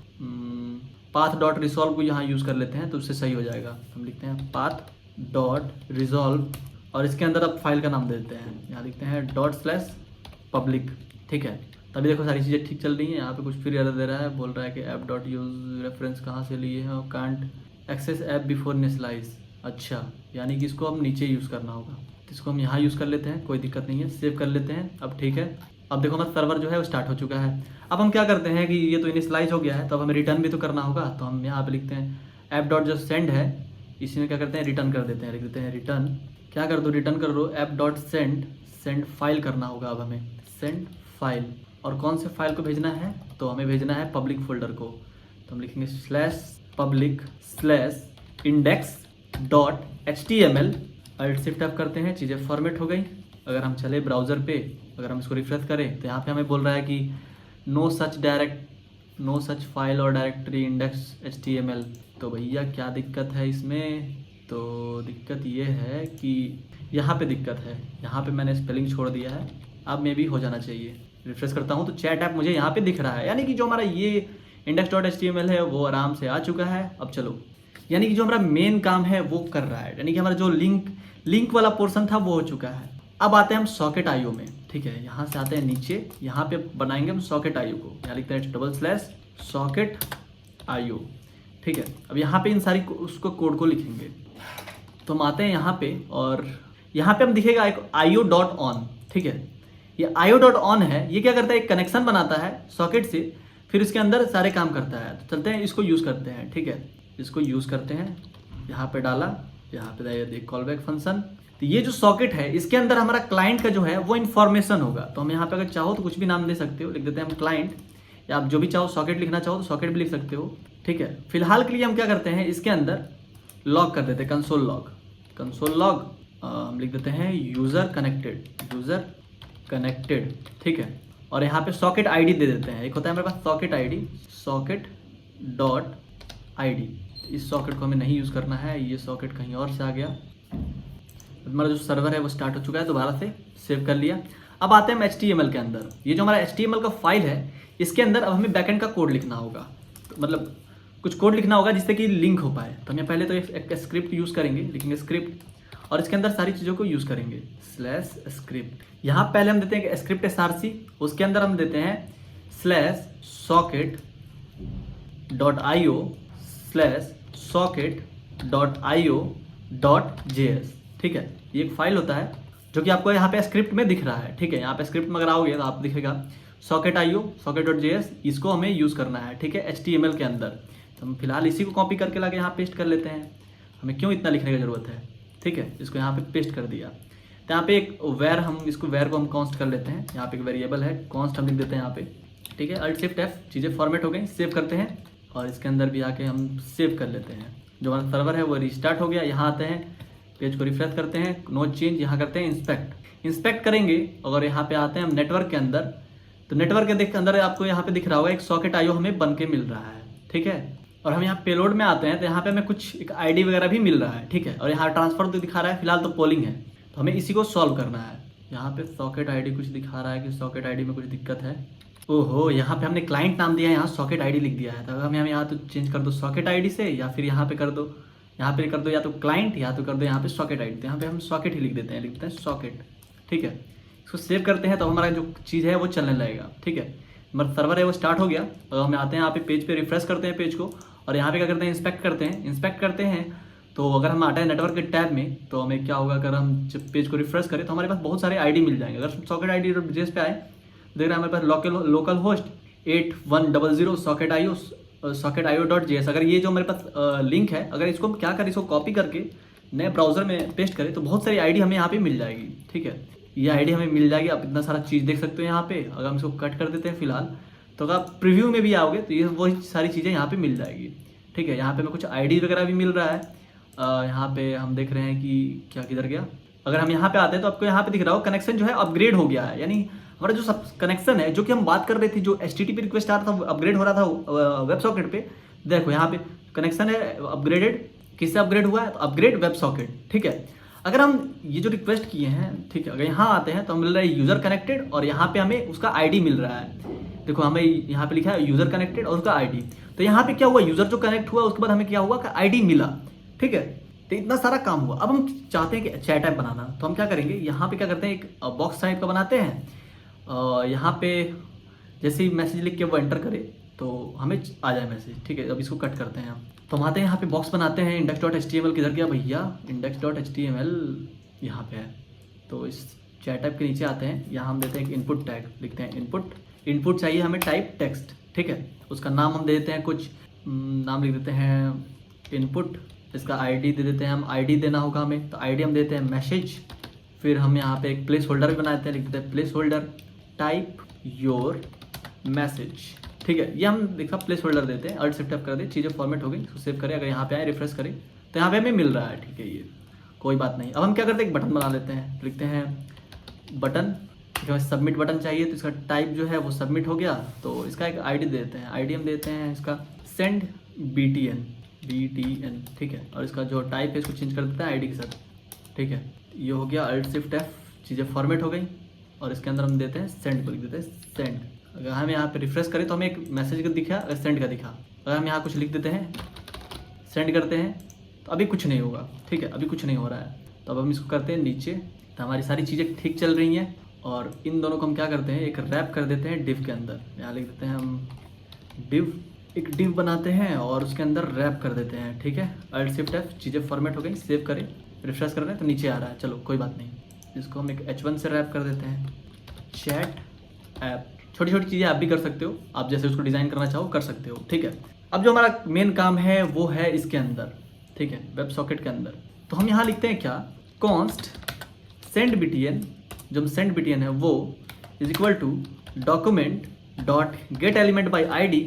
path.resolve को यहाँ यूज़ कर लेते हैं तो उससे सही हो जाएगा। हम लिखते हैं path.resolve और इसके अंदर अब फाइल का नाम दे देते हैं, यहाँ लिखते हैं ./public, ठीक है। तभी देखो सारी चीज़ें ठीक चल रही हैं। यहाँ पे कुछ फिर एरर दे रहा है, बोल रहा है कि app.use रेफरेंस कहाँ से लिए हैं और can't access app before initialize. अच्छा, यानी कि इसको अब नीचे यूज़ करना होगा। तो इसको हम यहाँ यूज़ कर लेते हैं, कोई दिक्कत नहीं है, सेव कर लेते हैं। अब ठीक है, अब देखो हमारा सर्वर जो है वो स्टार्ट हो चुका है। अब हम क्या करते हैं कि ये तो इनिशियलाइज हो गया है, तो अब हमें रिटर्न भी तो करना होगा। तो हम यहाँ पे लिखते हैं app.send है, इसी में क्या करते हैं, रिटर्न कर देते हैं, लिख देते हैं रिटर्न। क्या कर दो, रिटर्न कर दो app.send, सेंड फाइल करना होगा। अब हमें सेंड फाइल, और कौन से फाइल को भेजना है, तो हमें भेजना है पब्लिक फोल्डर को। तो हम लिखेंगे /public/index.html। Alt Shift F करते हैं, चीज़ें फॉर्मेट हो गई। अगर हम चले ब्राउज़र पे, अगर हम इसको रिफ्रेश करें तो यहाँ पे हमें बोल रहा है कि नो सच फाइल और डायरेक्टरी इंडेक्स HTML। तो भैया क्या दिक्कत है इसमें, तो दिक्कत ये है कि यहाँ पे दिक्कत है, यहाँ पे मैंने स्पेलिंग छोड़ दिया है। अब मे भी हो जाना चाहिए। रिफ्रेश करता हूँ तो चैट ऐप मुझे यहाँ पे दिख रहा है, यानी कि जो हमारा ये index.html है वो आराम से आ चुका है। अब चलो, यानी कि जो हमारा मेन काम है वो कर रहा है, यानी कि हमारा जो लिंक वाला पोर्शन था वो हो चुका है। अब आते हैं हम सॉकेट IO में, ठीक है। यहाँ से आते हैं नीचे, यहाँ पे बनाएंगे हम सॉकेट IO को, यहाँ लिखते हैं /socket IO, ठीक है। अब यहाँ पे इन सारी उसको कोड को लिखेंगे। तो हम आते हैं यहाँ पे, और यहाँ पे हम दिखेगा एक IO.on, ठीक है। ये IO.on है, ये क्या करता है, एक कनेक्शन बनाता है सॉकेट से, फिर इसके अंदर सारे काम करता है। तो चलते हैं इसको यूज़ करते हैं, ठीक है। इसको यूज़ करते हैं, यहाँ पे डाला, यहाँ पे देख कॉल बैक फंक्शन। तो ये जो सॉकेट है इसके अंदर हमारा क्लाइंट का जो है वो इन्फॉर्मेशन होगा। तो हम यहाँ पे अगर चाहो तो कुछ भी नाम दे सकते हो, लिख देते हैं हम क्लाइंट, या आप जो भी चाहो सॉकेट लिखना चाहो तो सॉकेट भी लिख सकते हो, ठीक है। फिलहाल के लिए हम क्या करते हैं, इसके अंदर लॉग कर देते हैं, कंसोल लॉग हम लिख देते हैं यूज़र कनेक्टेड, ठीक है। और यहाँ पे सॉकेट ID दे देते हैं। एक होता है हमारे पास socket.id। इस सॉकेट को हमें नहीं यूज़ करना है, ये सॉकेट कहीं और से आ गया। हमारा जो सर्वर है वो स्टार्ट हो चुका है, दोबारा से सेव कर लिया। अब आते हैं हम HTML के अंदर। ये जो हमारा HTML का फाइल है इसके अंदर अब हमें बैकएंड का कोड लिखना होगा। तो मतलब कुछ कोड लिखना होगा जिससे कि लिंक हो पाए। तो हम यहाँ पहले तो एक स्क्रिप्ट यूज़ करेंगे, लिखेंगे स्क्रिप्ट और इसके अंदर सारी चीज़ों को यूज़ करेंगे /script। यहाँ पहले हम देते हैं स्क्रिप्ट src, उसके अंदर हम देते हैं /socket.io/socket.io.js। ठीक है, ये एक फाइल होता है जो कि आपको यहाँ पे स्क्रिप्ट में दिख रहा है। ठीक है, यहाँ पे स्क्रिप्ट में अगर आओगे तो आप दिखेगा socket.io/socket.js, इसको हमें यूज़ करना है। ठीक है, HTML के अंदर। तो हम फिलहाल इसी को कॉपी करके लाके यहाँ पेस्ट कर लेते हैं, हमें क्यों इतना लिखने की ज़रूरत है। ठीक है, इसको यहाँ पे पेस्ट कर दिया। तो यहाँ पे एक वेर, हम इसको वेर को हम कॉन्स्ट कर लेते हैं। यहाँ पे एक वेरिएबल है कॉन्स्ट, हम लिख देते हैं यहाँ पे। ठीक है, Alt+Shift+F, चीज़ें फॉर्मेट हो गई, सेव करते हैं और इसके अंदर भी आके हम सेव कर लेते हैं। जो हमारा सर्वर है वो रिस्टार्ट हो गया। यहाँ आते हैं, पेज को रिफ्रेश करते हैं, नो चेंज, यहाँ करते हैं इंस्पेक्ट करेंगे। अगर यहाँ पे आते हैं हम नेटवर्क के अंदर, तो नेटवर्क के अंदर आपको यहाँ पे दिख रहा होगा एक socket.io हमें बन के मिल रहा है। ठीक है, और हम यहाँ पेलोड में आते हैं तो यहाँ पे हमें कुछ एक ID वगैरह भी मिल रहा है। ठीक है, और यहाँ ट्रांसफर तो दिखा रहा है, फिलहाल तो पोलिंग है, तो हमें इसी को सॉल्व करना है। यहाँ पे सॉकेट ID कुछ दिखा रहा है कि सॉकेट ID में कुछ दिक्कत है। ओहो, यहाँ पे हमने क्लाइंट नाम दिया है, यहाँ सॉकेट ID लिख दिया है। तो हम यहाँ तो चेंज कर दो सॉकेट ID से, या फिर यहाँ पे कर दो या तो क्लाइंट, या तो कर दो यहाँ पे सॉकेट ID। तो यहाँ पे हम सॉकेट ही लिख देते हैं सॉकेट। ठीक है, इसको सेव करते हैं तो हमारा जो चीज़ है वो चलने लगेगा। ठीक है, हमारा सर्वर है वो स्टार्ट हो गया। और हम आते हैं यहाँ पे पेज पे, रिफ्रेश करते हैं पेज को और यहाँ पे क्या करते हैं, इंस्पेक्ट करते हैं। तो अगर हम आते हैं नेटवर्क के टैब में तो हमें क्या होगा, अगर हम जब पेज को रिफ्रेश करें तो हमारे पास बहुत सारे ID मिल जाएंगे। अगर सॉकेट ID.js पे आए तो देख रहे हैं हमारे पास लोकल होस्ट 8100 socket.io.js। अगर ये जो हमारे पास लिंक है, अगर इसको हम क्या करें, इसको कॉपी करके नए ब्राउजर में पेस्ट करें तो बहुत सारी ID हमें यहाँ पे मिल जाएगी। ठीक है, ये ID हमें मिल जाएगी। आप इतना सारा चीज़ देख सकते हो यहाँ पे। अगर हम इसको कट कर देते हैं फिलहाल, तो अगर आप प्रीव्यू में भी आओगे तो ये वही सारी चीज़ें यहाँ पे मिल जाएगी। ठीक है, यहाँ पे हमें कुछ ID वगैरह भी मिल रहा है। यहाँ पे हम देख रहे हैं कि क्या किधर गया। अगर हम यहाँ पे आते हैं तो आपको यहाँ पे दिख रहा हो कनेक्शन जो है अपग्रेड हो गया है। यानी हमारा जो सब कनेक्शन है जो कि हम बात कर रहे थे, जो HTTP रिक्वेस्ट आ रहा था, अपग्रेड हो रहा था वेब सॉकेट पे। देखो यहाँ पे कनेक्शन है अपग्रेडेड। किससे अपग्रेड हुआ है? तो अपग्रेड वेब सॉकेट। ठीक है, अगर हम ये जो रिक्वेस्ट किए हैं, ठीक है, अगर यहाँ आते हैं तो हमें मिल रहा है यूज़र कनेक्टेड और यहाँ पे हमें उसका ID मिल रहा है। देखो हमें यहाँ पे लिखा है यूज़र कनेक्टेड और उसका ID। तो यहाँ पे क्या हुआ, यूज़र जो कनेक्ट हुआ उसके बाद हमें क्या हुआ कि ID मिला। ठीक है, तो इतना सारा काम हुआ। अब हम चाहते हैं कि चैट ऐप बनाना, तो हम क्या करेंगे, यहाँ पे क्या करते हैं, एक बॉक्स टाइप का बनाते हैं। यहाँ पे जैसे ही मैसेज लिख के वो एंटर करे तो हमें आ जाए मैसेज। ठीक है, अब इसको कट करते हैं हम। तो हम आते हैं यहाँ पे बॉक्स बनाते हैं। index.html किधर गया भैया, index.html यहाँ पे है। तो इस चैट ऐप के नीचे आते हैं, यहाँ हम देते हैं एक इनपुट टैग, लिखते हैं इनपुट चाहिए हमें टाइप टेक्स्ट। ठीक है, उसका नाम हम दे देते हैं, कुछ नाम लिख देते हैं इनपुट। इसका ID दे देते हैं हम, ID देना होगा हमें, तो ID हम देते हैं मैसेज। फिर हम यहाँ पे एक प्लेस होल्डर भी बनाते हैं, लिख देते हैं place holder type your message. ठीक है, ये हम देखा प्लेस होल्डर देते हैं, Alt+Shift+F कर दे, चीज़ें फॉर्मेट हो गई। इसको सेव करें, अगर यहाँ पे आए रिफ्रेश करें तो यहाँ पे हमें मिल रहा है। ठीक है, ये कोई बात नहीं। अब हम क्या करते हैं, एक बटन बना लेते हैं, लिखते हैं बटन। हमें सबमिट बटन चाहिए, तो इसका टाइप जो है वो सबमिट हो गया। तो इसका एक ID देते हैं, ID हम देते हैं इसका सेंड BTN। ठीक है, और इसका जो टाइप है इसको चेंज कर देते हैं ID के साथ। ठीक है, ये हो गया Alt+Shift+F, चीज़ें फॉर्मेट हो गई। और इसके अंदर हम देते हैं सेंड को, लिख देते हैं सेंड। अगर हम यहाँ पे रिफ्रेश करें तो हमें एक मैसेज का दिखा, अगर सेंड का दिखा। अगर हम यहाँ कुछ लिख देते हैं, सेंड करते हैं, तो अभी कुछ नहीं होगा। ठीक है, अभी कुछ नहीं हो रहा है। तो अब हम इसको करते हैं नीचे, तो हमारी सारी चीज़ें ठीक चल रही हैं। और इन दोनों को हम क्या करते हैं, एक रैप कर देते हैं डिव के अंदर। यहाँ लिख देते हैं हम डिव, एक डिव बनाते हैं और उसके अंदर रैप कर देते हैं। ठीक है, Alt+Shift+F, चीज़ें फॉर्मेट हो गई। सेव करें, रिफ्रेश कर रहे हैं तो नीचे आ रहा है, चलो कोई बात नहीं। इसको हम एक H1 से रैप कर देते हैं, चैट ऐप। छोटी छोटी चीज़ें आप भी कर सकते हो, आप जैसे उसको डिज़ाइन करना चाहो कर सकते हो। ठीक है, अब जो हमारा मेन काम है वो है इसके अंदर। ठीक है, वेब सॉकेट के अंदर। तो हम यहाँ लिखते हैं क्या, कॉन्स्ट सेंड BTN। जो सेंड BTN है वो is equal to document dot get element by ID।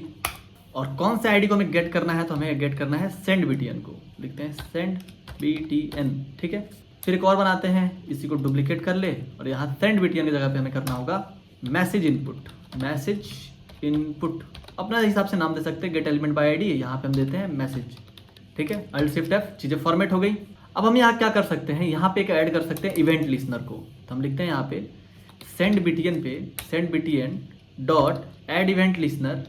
और कौन से ID को हमें गेट करना है, तो हमें गेट करना है सेंड BTN को, लिखते हैं सेंड BTN। ठीक है, फिर एक और बनाते हैं, इसी को डुप्लीकेट कर ले और यहाँ सेंड BTN की जगह पे हमें करना होगा मैसेज इनपुट। अपना हिसाब से नाम दे सकते हैं, गेट एलिमेंट बाय ID, यहाँ पे हम देते हैं मैसेज। ठीक है, Alt+Shift+F, चीज़ें फॉर्मेट हो गई। अब हम यहाँ क्या कर सकते हैं, यहाँ पे एक ऐड कर सकते हैं इवेंट लिसनर को। तो हम लिखते हैं यहाँ पे सेंड BTN पे send BTN dot add event listener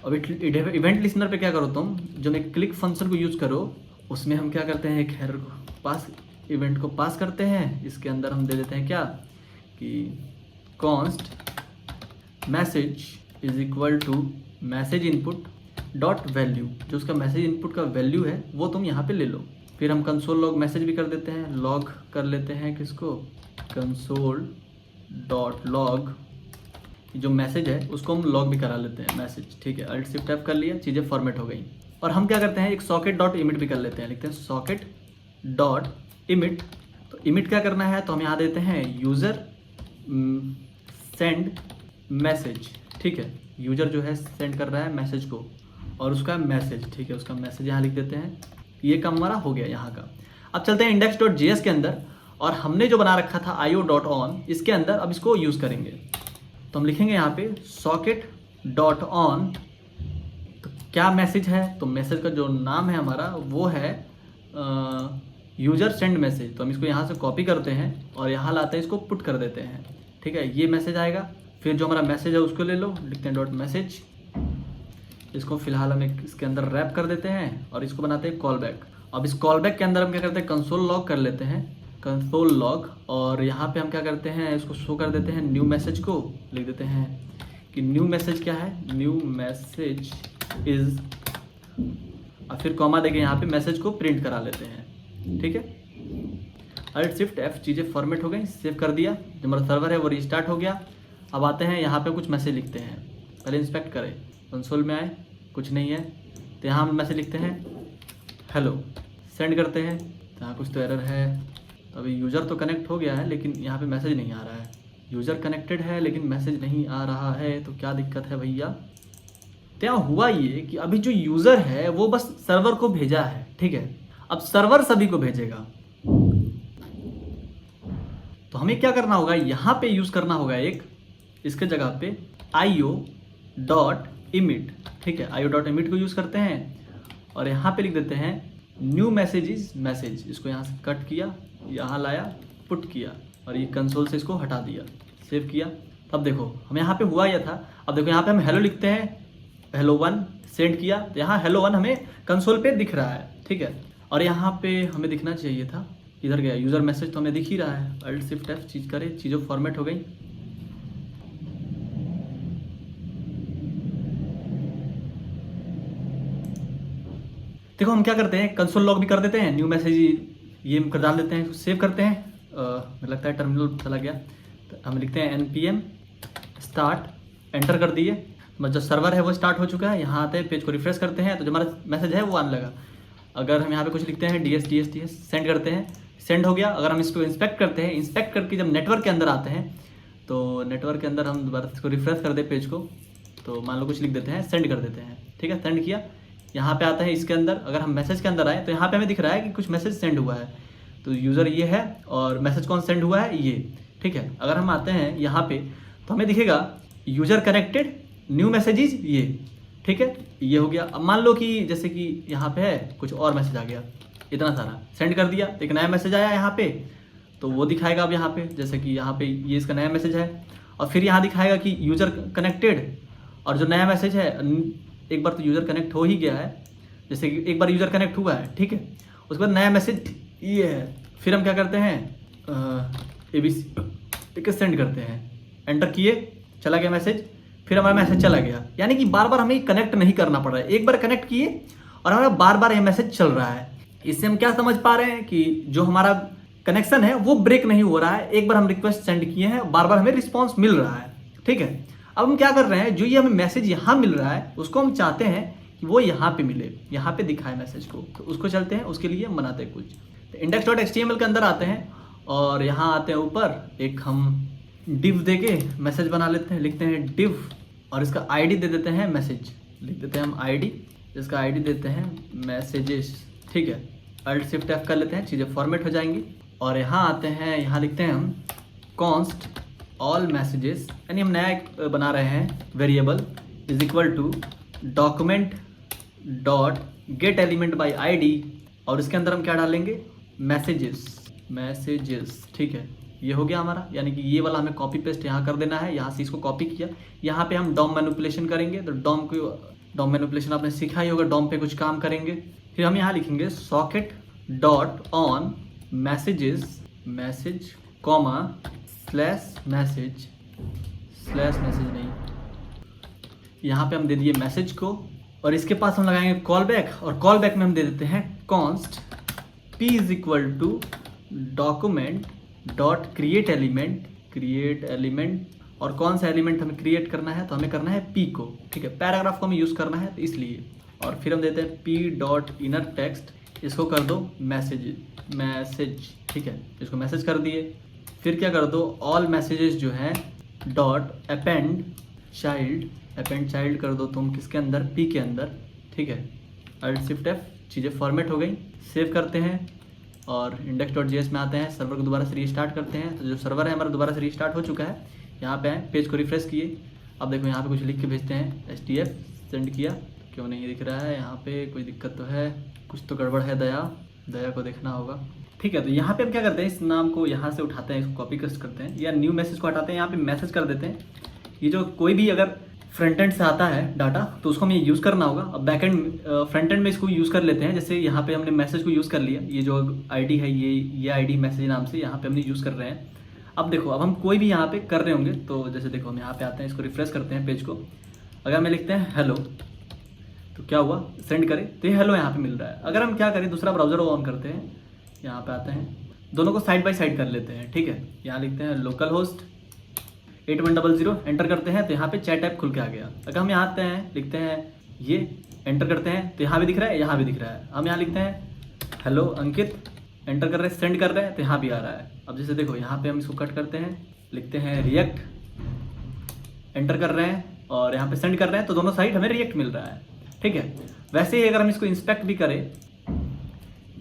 अब इवेंट लिसनर पे क्या करो तुम, जो मैं क्लिक फंक्शन को यूज़ करो, उसमें हम क्या करते हैं, एक हेडर को पास, इवेंट को पास करते हैं। इसके अंदर हम दे देते हैं क्या कि const message is equal to message input dot value, जो उसका मैसेज इनपुट का वैल्यू है वो तुम यहाँ पे ले लो। फिर हम कंसोल लॉग मैसेज भी कर देते हैं, लॉग कर लेते हैं किसको, कंसोल डॉट लॉग, जो मैसेज है उसको हम लॉग भी करा लेते हैं मैसेज, ठीक है। अल्ट शिफ्ट F कर लिया, चीज़ें फॉर्मेट हो गई। और हम क्या करते हैं, एक सॉकेट डॉट इमिट भी कर लेते हैं, लिखते हैं सॉकेट डॉट इमिट। तो इमिट क्या करना है, तो हम यहाँ देते हैं यूज़र सेंड मैसेज, ठीक है। यूज़र जो है सेंड कर रहा है मैसेज को और उसका मैसेज, ठीक है, उसका मैसेज यहाँ लिख देते हैं। ये काम हमारा हो गया यहाँ का। अब चलते हैं index.js के अंदर, और हमने जो बना रखा था io.on, इसके अंदर अब इसको यूज़ करेंगे। तो हम लिखेंगे यहाँ पे सॉकेट डॉट ऑन, तो क्या मैसेज है, तो मैसेज का जो नाम है हमारा वो है यूज़र सेंड मैसेज। तो हम इसको यहाँ से कॉपी करते हैं और यहाँ लाते हैं, इसको पुट कर देते हैं, ठीक है। ये मैसेज आएगा। फिर जो हमारा मैसेज है उसको ले लो, लिखते हैं डॉट मैसेज, इसको फिलहाल हम इसके अंदर रैप कर देते हैं और इसको बनाते हैं कॉल बैक। अब इस कॉल बैक के अंदर हम क्या करते हैं, कंसोल लॉग कर लेते हैं, कंसोल लॉग, और यहाँ पे हम क्या करते हैं, इसको शो कर देते हैं न्यू मैसेज को, लिख देते हैं कि न्यू मैसेज क्या है, न्यू मैसेज इज, और फिर कॉमा देके यहाँ पे मैसेज को प्रिंट करा लेते हैं, ठीक है। अल्ट शिफ्ट F, चीज़ें फॉर्मेट हो गई, सेव कर दिया। जो हमारा सर्वर है वो रिस्टार्ट हो गया। अब आते हैं यहाँ पे कुछ मैसेज लिखते हैं, पहले इंस्पेक्ट करें, कंसोल में आए, कुछ नहीं है, तो यहाँ हम मैसेज लिखते हैं हेलो, सेंड करते हैं। तो यहाँ कुछ तो एरर है, तो अभी यूज़र तो कनेक्ट हो गया है लेकिन यहाँ पे मैसेज नहीं आ रहा है। यूज़र कनेक्टेड है लेकिन मैसेज नहीं आ रहा है, तो क्या दिक्कत है भैया। तो यहाँ हुआ ये कि अभी जो यूज़र है वो बस सर्वर को भेजा है, ठीक है। अब सर्वर सभी को भेजेगा, तो हमें क्या करना होगा, यहाँ पे यूज़ करना होगा एक, इसके जगह पे io.emit, ठीक है। io.emit को यूज़ करते हैं और यहाँ पे लिख देते हैं न्यू मैसेज इज मैसेज। इसको यहाँ से कट किया, यहाँ लाया, पुट किया और ये कंसोल से इसको हटा दिया, सेव किया। अब देखो हम यहाँ पे हुआ यह था। अब देखो यहाँ पे हम हेलो लिखते हैं, हेलो 1 सेंड किया, तो यहाँ हेलो 1 हमें कंसोल पे दिख रहा है, ठीक है। और यहाँ पे हमें दिखना चाहिए था, इधर गया यूज़र मैसेज, तो हमें दिख ही रहा है। अल्ट शिफ्ट F, चीज़ करे, चीज़ों फॉर्मेट हो गई। देखो हम क्या करते हैं, कंसोल लॉग भी कर देते हैं, न्यू मैसेज ये कर डाल देते हैं, सेव करते हैं। मुझे लगता है टर्मिनल चला गया, तो हम लिखते हैं npm स्टार्ट, एंटर कर दिए। मतलब जो सर्वर है वो स्टार्ट हो चुका है। यहाँ आते हैं, पेज को रिफ्रेश करते हैं, तो जो हमारा मैसेज है वो आने लगा। अगर हम यहाँ पे कुछ लिखते हैं ds सेंड करते हैं, सेंड हो गया। अगर हम इसको इंस्पेक्ट करते हैं, इंस्पेक्ट करके जब नेटवर्क के अंदर आते हैं, तो नेटवर्क के अंदर हम दोबारा इसको रिफ्रेश कर दे पेज को, तो मान लो कुछ लिख देते हैं, सेंड कर देते हैं, ठीक है। सेंड किया, यहाँ पे आता है इसके अंदर। अगर हम मैसेज के अंदर आए तो यहाँ पे हमें दिख रहा है कि कुछ मैसेज सेंड हुआ है, तो यूज़र ये है और मैसेज कौन सेंड हुआ है, ये, ठीक है। अगर हम आते हैं यहाँ पे तो हमें दिखेगा यूज़र कनेक्टेड, न्यू मैसेजेस, ये, ठीक है, ये हो गया। अब मान लो कि जैसे कि यहाँ पे है कुछ और मैसेज आ गया, इतना सारा सेंड कर दिया, तो एक नया मैसेज आया यहाँ पे, तो वो दिखाएगा अब यहाँ पे, जैसे कि यहाँ पे ये इसका नया मैसेज है। और फिर यहाँ दिखाएगा कि यूज़र कनेक्टेड, और जो नया मैसेज है, एक बार तो यूज़र कनेक्ट हो ही गया है, जैसे कि एक बार यूज़र कनेक्ट हुआ है, ठीक है। उसके बाद नया मैसेज ये है। फिर हम क्या करते हैं, ABC, ठीक है, सेंड करते हैं, एंटर किए, चला गया मैसेज, फिर हमारा मैसेज चला गया। यानी कि बार बार हमें कनेक्ट नहीं करना पड़ रहा है, एक बार कनेक्ट किए और हमारा बार बार ये मैसेज चल रहा है। इससे हम क्या समझ पा रहे हैं कि जो हमारा कनेक्शन है वो ब्रेक नहीं हो रहा है। एक बार हम रिक्वेस्ट सेंड किए हैं, बार बार हमें रिस्पॉन्स मिल रहा है, ठीक है। अब हम क्या कर रहे हैं, जो ये हमें मैसेज यहाँ मिल रहा है उसको हम चाहते हैं कि वो यहाँ पे मिले, यहाँ पे दिखाए मैसेज को, तो उसको चलते हैं, उसके लिए हम बनाते हैं कुछ। तो index.html के अंदर आते हैं और यहाँ आते हैं ऊपर, एक हम div दे के मैसेज बना लेते हैं, लिखते हैं div और इसका ID दे देते हैं मैसेज, लिख देते हैं हम ID, इसका ID देते हैं मैसेजेस, ठीक है। अल्ट शिफ्ट F कर लेते हैं, चीज़ें फॉर्मेट हो जाएंगी। और यहाँ आते हैं, यहाँ लिखते हैं हम कॉन्स्ट ऑल मैसेजेस, यानी हम नया एक बना रहे हैं variable, is equal to document dot get element by ID, और इसके अंदर हम क्या डालेंगे, मैसेजेस, ठीक है। ये हो गया हमारा, यानी कि ये वाला हमें कॉपी पेस्ट यहाँ कर देना है। यहाँ से इसको कॉपी किया, यहाँ पे हम डॉम मैनिपुलेशन करेंगे, तो डॉम को डॉम मैनिपुलेशन आपने सीखा ही होगा, डॉम पे कुछ काम करेंगे। फिर हम यहाँ लिखेंगे socket dot on messages, message comma slash message नहीं, यहाँ पे हम दे दिए मैसेज को, और इसके पास हम लगाएंगे कॉल बैक, और कॉल बैक में हम दे देते हैं const p is equal to document dot create element, और कौन सा एलिमेंट हमें क्रिएट करना है, तो हमें करना है p को, ठीक है, पैराग्राफ को हमें यूज़ करना है तो इसलिए। और फिर हम देते हैं p डॉट इनर टेक्स्ट, इसको कर दो मैसेज, ठीक है, इसको मैसेज कर दिए। फिर क्या कर दो, ऑल मैसेजेस जो हैं डॉट अपेंड चाइल्ड कर दो तुम किसके अंदर, p के अंदर, ठीक है। Alt Shift F, चीज़ें फॉर्मेट हो गई। सेव करते हैं और index.js में आते हैं, सर्वर को दोबारा से रीस्टार्ट करते हैं। तो जो सर्वर है हमारा दोबारा से रीस्टार्ट हो चुका है। यहाँ पे आए, पेज को रिफ्रेश किए, अब देखो यहाँ पे कुछ लिख के भेजते हैं, HTF सेंड किया, क्यों नहीं दिख रहा है, यहाँ पे कोई दिक्कत तो है, कुछ तो गड़बड़ है, दया को देखना होगा, ठीक है। तो यहाँ पे हम क्या करते हैं, इस नाम को यहाँ से उठाते हैं, इसको कॉपी पेस्ट करते हैं, या न्यू मैसेज को हटाते हैं, यहाँ पे मैसेज कर देते हैं। ये जो कोई भी अगर फ्रंट एंड से आता है डाटा तो उसको हमें यूज़ करना होगा। अब बैक एंड फ्रंट एंड में इसको यूज़ कर लेते हैं, जैसे यहाँ पे हमने मैसेज को यूज़ कर लिया, ये जो आईडी है ये आईडी मैसेज नाम से यहाँ पे हमने यूज़ कर रहे हैं। अब देखो, अब हम कोई भी यहाँ पे कर रहे होंगे, तो जैसे देखो हम यहाँ पे आते हैं, इसको रिफ्रेश करते हैं पेज को, अगर हमें लिखते हैं हेलो, तो क्या हुआ, सेंड करें तो ये हेलो यहाँ पे मिल रहा है। अगर हम क्या करें, दूसरा ब्राउजर ऑन करते हैं, यहाँ पे आते हैं, दोनों को साइड बाई साइड कर लेते हैं, ठीक है। यहाँ लिखते हैं लोकल होस्ट 8100, एंटर करते हैं तो यहाँ पे चैट ऐप खुल के आ गया। अगर हम यहाँ आते हैं, लिखते हैं ये, एंटर करते हैं तो यहाँ भी दिख रहा है, यहाँ भी दिख रहा है। हम यहाँ लिखते हैं हेलो अंकित, एंटर कर रहे हैं, सेंड कर रहे हैं तो यहाँ भी आ रहा है। अब जैसे देखो यहाँ पे हम इसको कट करते हैं, लिखते हैं रिएक्ट, एंटर कर रहे हैं और यहाँ पे सेंड कर रहे हैं, तो दोनों साइड हमें रिएक्ट मिल रहा है, ठीक है। वैसे ही अगर हम इसको इंस्पेक्ट भी करें,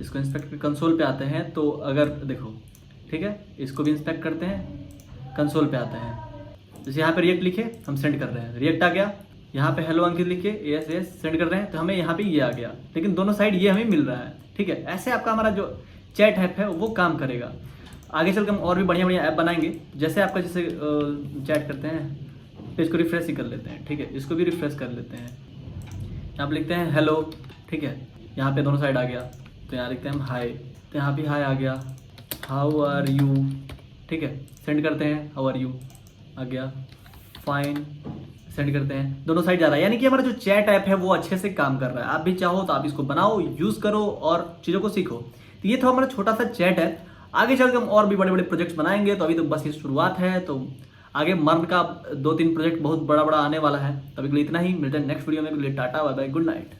इसको इंस्पेक्ट कंसोल पे आते हैं, तो अगर देखो, ठीक है, इसको भी इंस्पेक्ट करते हैं, कंसोल पे आते हैं, जैसे यहाँ पे रिएक्ट लिखे, हम सेंड कर रहे हैं, रिएक्ट आ गया। यहाँ पे हेलो अंकित लिखे yes सेंड कर रहे हैं, तो हमें यहाँ पे ये आ गया, लेकिन दोनों साइड ये हमें मिल रहा है, ठीक है। ऐसे आपका हमारा जो चैट ऐप है वो काम करेगा। आगे चल के हम और भी बढ़िया बढ़िया ऐप बनाएंगे, जैसे आपका जैसे चैट करते हैं, पेज को रिफ्रेश ही कर लेते हैं, ठीक है, इसको भी रिफ्रेश कर लेते हैं। यहाँ पे लिखते हैं हेलो, ठीक है, यहाँ पे दोनों साइड आ गया, तो यहाँ लिखते हैं हम हाय, तो यहाँ भी हाय आ गया, हाउ आर यू, ठीक है, सेंड करते हैं हाउ आर यू, आ गया, फाइन, सेंड करते हैं, दोनों साइड जा रहा है। यानी कि हमारा जो चैट ऐप है वो अच्छे से काम कर रहा है। आप भी चाहो तो आप इसको बनाओ, यूज़ करो और चीज़ों को सीखो। तो ये था हमारा छोटा सा चैट ऐप। आगे चल के हम और भी बड़े बड़े प्रोजेक्ट्स बनाएंगे, तो अभी तो बस ये शुरुआत है, तो आगे मर्न का 2-3 प्रोजेक्ट बहुत बड़ा बड़ा आने वाला है। तभी के लिए इतना ही, मिलते हैं नेक्स्ट वीडियो में। Tata, bye bye, good night.